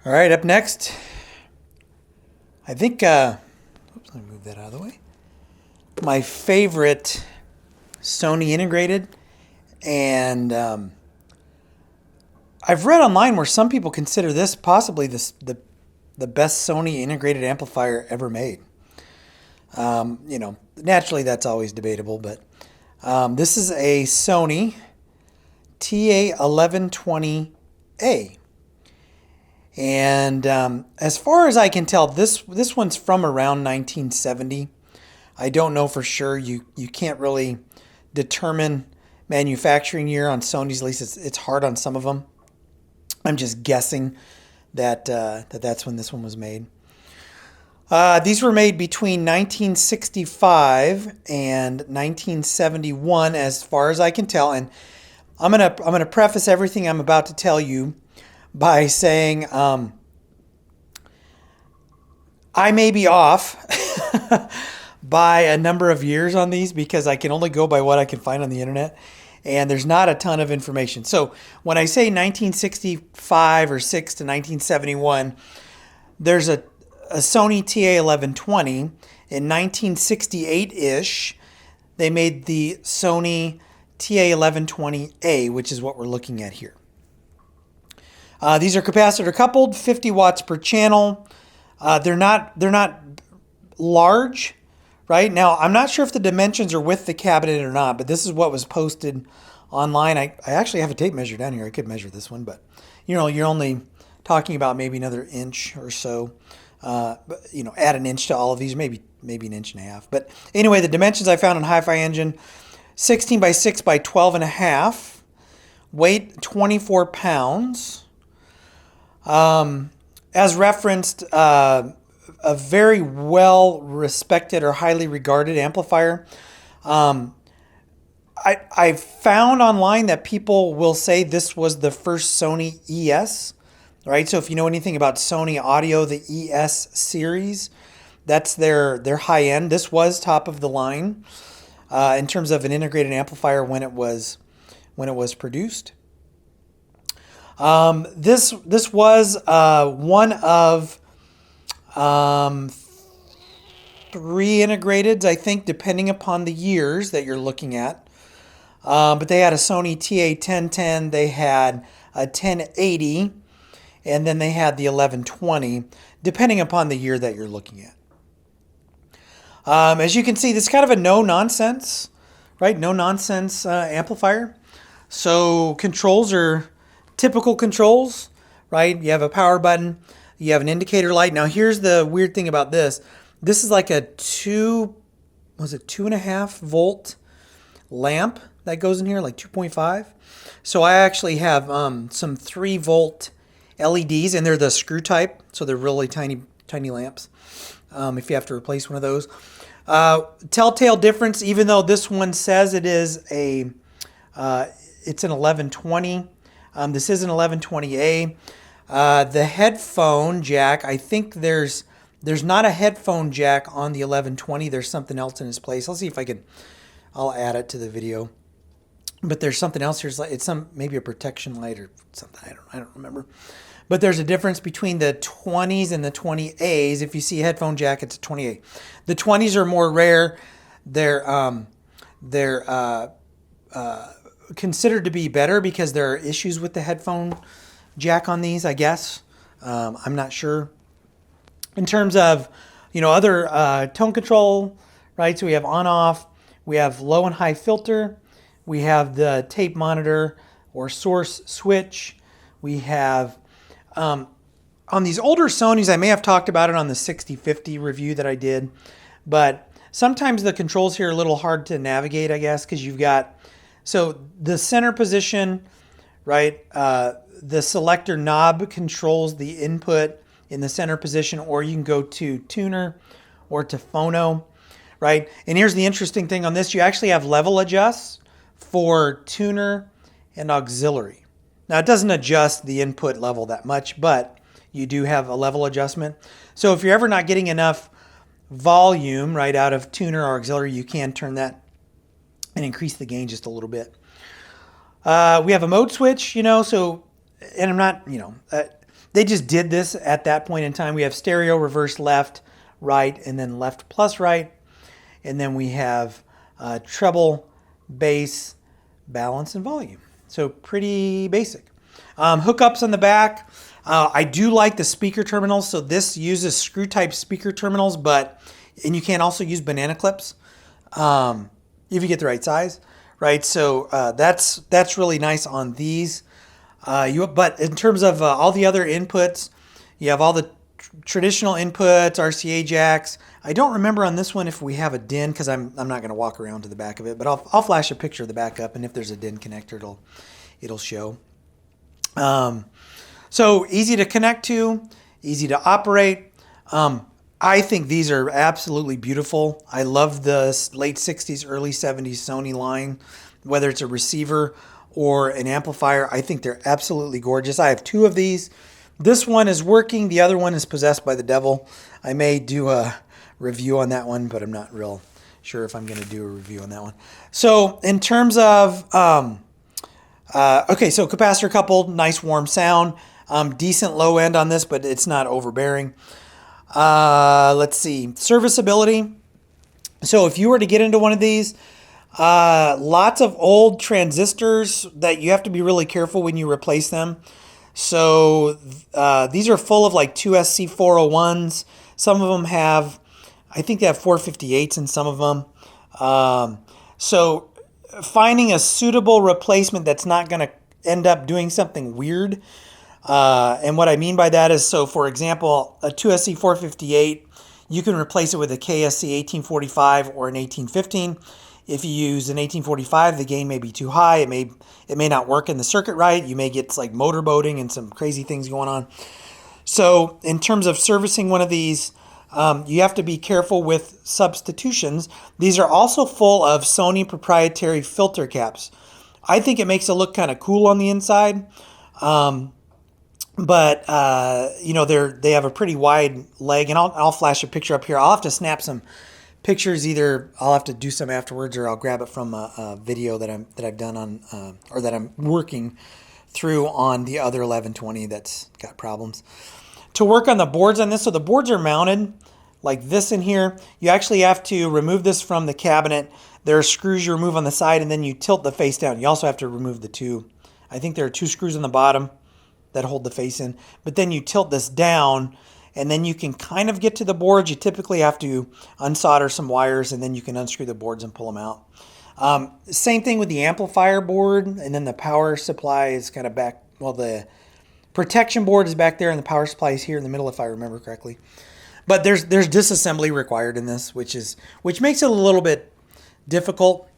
All right, up next, I think, oops, let me move that out of the way. My favorite Sony integrated, and I've read online where some people consider this possibly the best Sony integrated amplifier ever made. Naturally that's always debatable, but this is a Sony TA1120A. And as far as I can tell, this one's from around 1970. I don't know for sure. You can't really determine manufacturing year on Sony's. At least it's hard on some of them. I'm just guessing that that's when this one was made. These were made between 1965 and 1971, as far as I can tell. And I'm gonna preface everything I'm about to tell you by saying I may be off by a number of years on these because I can only go by what I can find on the internet, and there's not a ton of information. So when I say 1965 or 6 to 1971, there's a Sony TA1120. In 1968-ish, they made the Sony TA1120A, which is what we're looking at here. These are capacitor coupled, 50 watts per channel. They're not large, right? Now, I'm not sure if the dimensions are with the cabinet or not, but this is what was posted online. I actually have a tape measure down here. I could measure this one, but you're only talking about maybe another inch or so. But, add an inch to all of these, maybe an inch and a half. But anyway, the dimensions I found on Hi-Fi Engine: 16 by 6 by 12 and a half, weight 24 pounds. As referenced, a very well respected or highly regarded amplifier. I found online that people will say this was the first Sony ES, right? So if you know anything about Sony audio, the ES series, that's their high end. This was top of the line in terms of an integrated amplifier when it was produced. This was one of 3 integrateds, I think, depending upon the years that you're looking at. But they had a Sony TA1010, they had a 1080, and then they had the 1120, depending upon the year that you're looking at. As you can see, this is kind of a no-nonsense, right? No-nonsense amplifier. So controls are typical controls, right? You have a power button, you have an indicator light. Now here's the weird thing about this. This is like a 2.5 volt lamp that goes in here, like 2.5. So I actually have some 3 volt LEDs, and they're the screw type, so they're really tiny lamps. If you have to replace one of those. Telltale difference, even though this one says it is it's an 1120. This is an 1120A. The headphone jack, I think there's not a headphone jack on the 1120. There's something else in its place. I'll see if I'll add it to the video. But there's something else here. It's maybe a protection light or something. I don't remember. But there's a difference between the 20s and the 20As. If you see a headphone jack, it's a 20A. The 20s are more rare. They're considered to be better because there are issues with the headphone jack on these, I guess. I'm not sure. In terms of, other tone control, right? So we have on-off, we have low and high filter, we have the tape monitor or source switch. We have, on these older Sonys, I may have talked about it on the 6050 review that I did, but sometimes the controls here are a little hard to navigate, I guess, because you've got, so the center position, right? The selector knob controls the input in the center position, or you can go to tuner or to phono, right? And here's the interesting thing on this. You actually have level adjusts for tuner and auxiliary. Now, it doesn't adjust the input level that much, but you do have a level adjustment. So if you're ever not getting enough volume, right, out of tuner or auxiliary, you can turn that and increase the gain just a little bit. We have a mode switch, so, and I'm not, they just did this at that point in time. We have stereo, reverse, left, right, and then left plus right. And then we have treble, bass, balance, and volume. So pretty basic. Hookups on the back. I do like the speaker terminals. So this uses screw type speaker terminals, and you can also use banana clips if you get the right size, right? So that's really nice on these. But in terms of all the other inputs, you have all the traditional inputs, RCA jacks. I don't remember on this one if we have a DIN, because I'm not going to walk around to the back of it, but I'll flash a picture of the back up, and if there's a DIN connector, it'll show. So easy to connect to, easy to operate. I think these are absolutely beautiful. I love the late 60s, early 70s Sony line, whether it's a receiver or an amplifier. I think they're absolutely gorgeous. I have two of these. This one is working. The other one is possessed by the devil. I may do a review on that one, but I'm not real sure if I'm going to do a review on that one. So in terms of, okay, so capacitor coupled, nice warm sound. Decent low end on this, but it's not overbearing. Let's see, serviceability. So if you were to get into one of these, lots of old transistors that you have to be really careful when you replace them. So these are full of like 2SC401s. Some of them have, I think they have 458s in some of them. So finding a suitable replacement that's not going to end up doing something weird. And what I mean by that is, so for example, a 2SC458, you can replace it with a KSC 1845 or an 1815. If you use an 1845, the gain may be too high. It may not work in the circuit right. You may get like motorboating and some crazy things going on. So in terms of servicing one of these, you have to be careful with substitutions. These are also full of Sony proprietary filter caps. I think it makes it look kind of cool on the inside. But they have a pretty wide leg, and I'll flash a picture up here. I'll have to snap some pictures. Either I'll have to do some afterwards, or I'll grab it from a video that I've done on, or that I'm working through on the other 1120 that's got problems. To work on the boards on this, so the boards are mounted like this in here. You actually have to remove this from the cabinet. There are screws you remove on the side, and then you tilt the face down. You also have to remove the two. I think there are two screws on the bottom that hold the face in, but then you tilt this down, and then you can kind of get to the boards. You typically have to unsolder some wires, and then you can unscrew the boards and pull them out. Same thing with the amplifier board, and then the power supply is kind of back. Well, the protection board is back there, and the power supply is here in the middle, if I remember correctly. But there's disassembly required in this, which makes it a little bit difficult.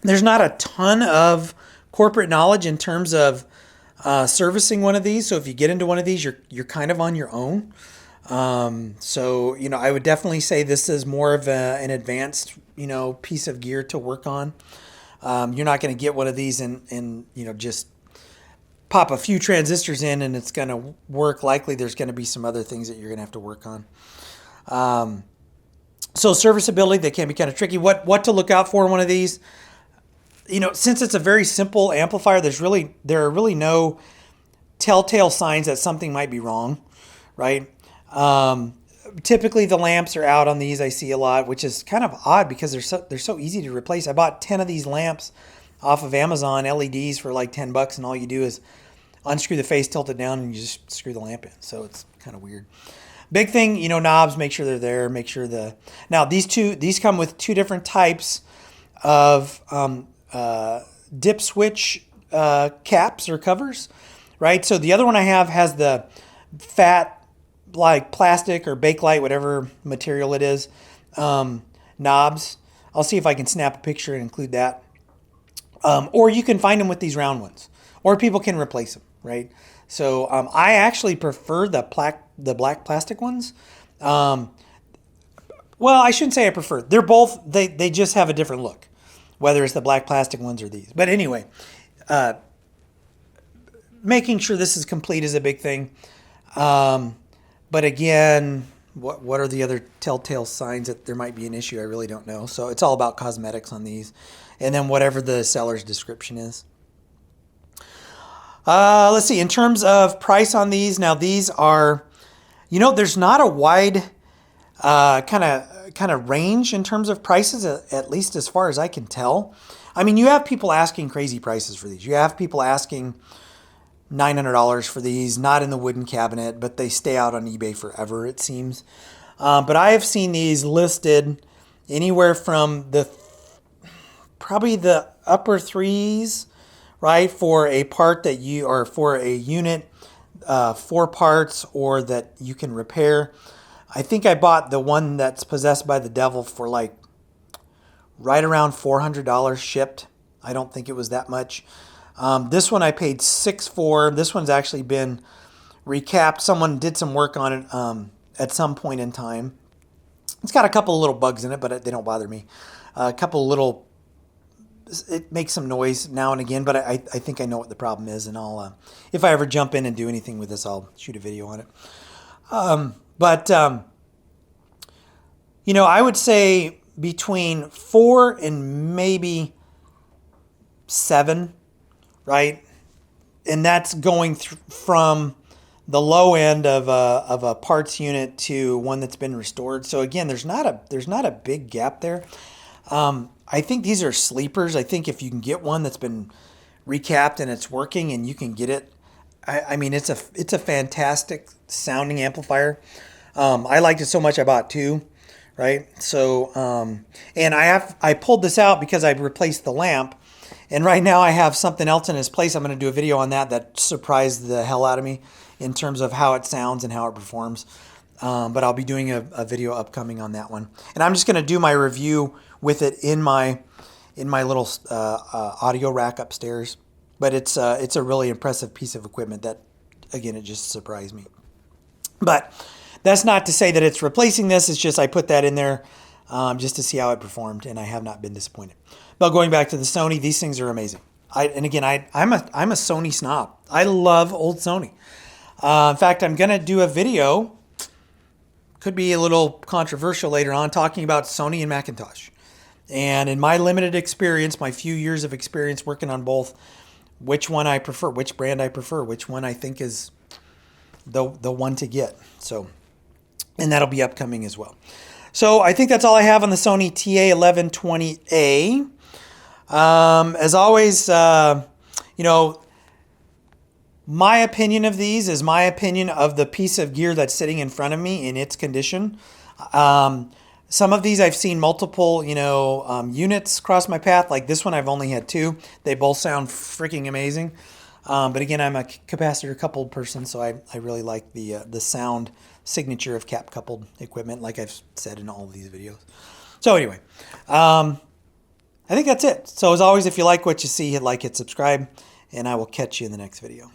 There's not a ton of corporate knowledge in terms of servicing one of these. So if you get into one of these, you're kind of on your own. So I would definitely say this is more of an advanced piece of gear to work on. You're not going to get one of these and just pop a few transistors in and it's going to work. Likely there's going to be some other things that you're going to have to work on. So serviceability, that can be kind of tricky. What to look out for in one of these? Since it's a very simple amplifier, there are really no telltale signs that something might be wrong, right? Typically the lamps are out on these. I see a lot, which is kind of odd because they're so easy to replace. I bought 10 of these lamps off of Amazon, LEDs, for like $10, and all you do is unscrew the face, tilt it down, and you just screw the lamp in. So it's kind of weird. Big thing, knobs, make sure they're there. Make sure now these come with two different types of dip switch caps or covers, right? So the other one I have has the fat, like plastic or Bakelite, whatever material it is, knobs. I'll see if I can snap a picture and include that. Or you can find them with these round ones, or people can replace them, right? So I actually prefer the black plastic ones. Well, I shouldn't say I prefer. They're both, they just have a different look, whether it's the black plastic ones or these. But anyway, making sure this is complete is a big thing. But again, what are the other telltale signs that there might be an issue? I really don't know. So it's all about cosmetics on these. And then whatever the seller's description is. Let's see. In terms of price on these, now these are, there's not a wide kind of range in terms of prices, at least as far as I can tell. I mean, you have people asking crazy prices for these. You have people asking $900 for these, not in the wooden cabinet, but they stay out on eBay forever, it seems. But I have seen these listed anywhere from probably the upper threes, right, for a part that or for a unit, 4 parts, or that you can repair. I think I bought the one that's possessed by the devil for like right around $400 shipped. I don't think it was that much. This one I paid $600 for. This one's actually been recapped. Someone did some work on it at some point in time. It's got a couple of little bugs in it, but they don't bother me. A couple of little, it makes some noise now and again, but I think I know what the problem is, and I'll, if I ever jump in and do anything with this, I'll shoot a video on it. I would say between 4 and maybe 7, right? And that's going from the low end of a parts unit to one that's been restored. So again, there's not a big gap there. I think these are sleepers. I think if you can get one that's been recapped and it's working and you can get it, I mean, it's a fantastic sounding amplifier. I liked it so much I bought 2, right? So, and I pulled this out because I replaced the lamp, and right now I have something else in its place. I'm going to do a video on that surprised the hell out of me in terms of how it sounds and how it performs. But I'll be doing a video upcoming on that one, and I'm just going to do my review with it in my little audio rack upstairs. But it's a really impressive piece of equipment that, again, it just surprised me. But that's not to say that it's replacing this. It's just I put that in there just to see how it performed, and I have not been disappointed. But going back to the Sony, these things are amazing. I'm a Sony snob. I love old Sony. In fact, I'm going to do a video, could be a little controversial later on, talking about Sony and Macintosh. And in my limited experience, my few years of experience working on both, which one I prefer, which brand I prefer, which one I think is the one to get. So, and that'll be upcoming as well. So I think that's all I have on the Sony TA1120A. As always, my opinion of these is my opinion of the piece of gear that's sitting in front of me in its condition. Some of these I've seen multiple, units cross my path. Like this one, I've only had 2. They both sound freaking amazing. But again, I'm a capacitor coupled person, so I really like the sound signature of cap coupled equipment, like I've said in all of these videos. So anyway, I think that's it. So as always, if you like what you see, hit like, hit subscribe, and I will catch you in the next video.